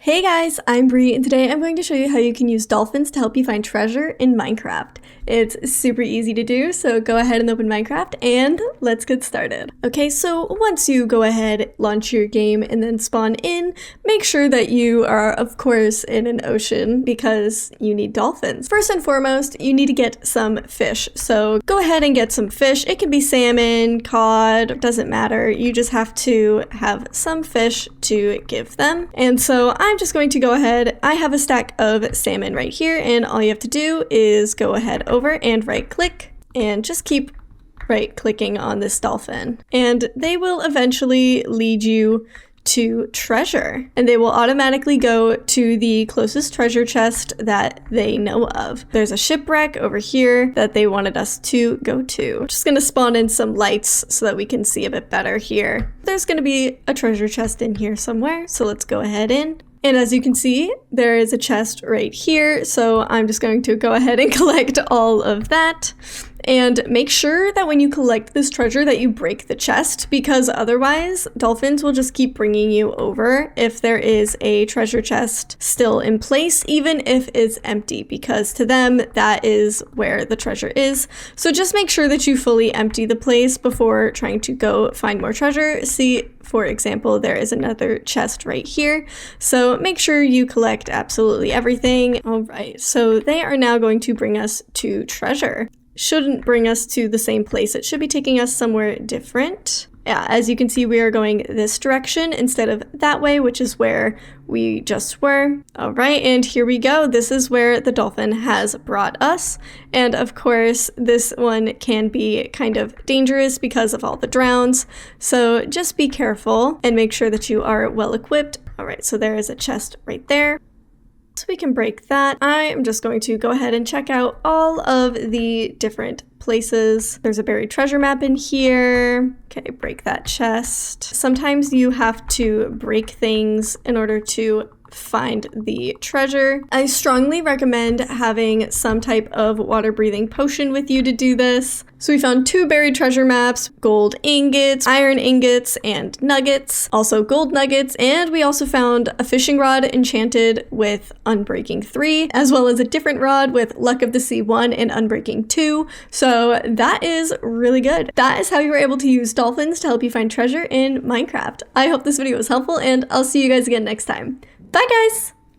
Hey guys, I'm Bree, and today I'm going to show you how you can use dolphins to help you find treasure in Minecraft. It's super easy to do, so go ahead and open Minecraft and let's get started. Okay, so once you go ahead, launch your game and then spawn in, make sure that you are, of course, in an ocean because you need dolphins. First and foremost, you need to get some fish. So go ahead and get some fish. It can be salmon, cod, doesn't matter. You just have to have some fish to give them. And so I'm just going to go ahead. I have a stack of salmon right here, and all you have to do is go ahead over and right click and just keep right clicking on this dolphin. And they will eventually lead you to treasure, and they will automatically go to the closest treasure chest that they know of. There's a shipwreck over here that they wanted us to go to. I'm just gonna spawn in some lights so that we can see a bit better here. There's gonna be a treasure chest in here somewhere, so let's go ahead in. And as you can see, there is a chest right here, so I'm just going to go ahead and collect all of that. And make sure that when you collect this treasure that you break the chest, because otherwise dolphins will just keep bringing you over if there is a treasure chest still in place, even if it's empty, because to them that is where the treasure is. So just make sure that you fully empty the place before trying to go find more treasure. See, for example, there is another chest right here. So make sure you collect absolutely everything. All right, so they are now going to bring us to treasure. Shouldn't bring us to the same place. It should be taking us somewhere different. Yeah, as you can see, we are going this direction instead of that way, which is where we just were. All right, and here we go. This is where the dolphin has brought us. And of course, this one can be kind of dangerous because of all the drowns. So just be careful and make sure that you are well equipped. All right, so there is a chest right there. So we can break that. I am just going to go ahead and check out all of the different places. There's a buried treasure map in here. Okay, break that chest. Sometimes you have to break things in order to find the treasure. I strongly recommend having some type of water-breathing potion with you to do this. So we found 2 buried treasure maps, gold ingots, iron ingots, and nuggets, also gold nuggets, and we also found a fishing rod enchanted with Unbreaking 3, as well as a different rod with Luck of the Sea 1 and Unbreaking 2. So that is really good. That is how you were able to use dolphins to help you find treasure in Minecraft. I hope this video was helpful, and I'll see you guys again next time. Bye guys!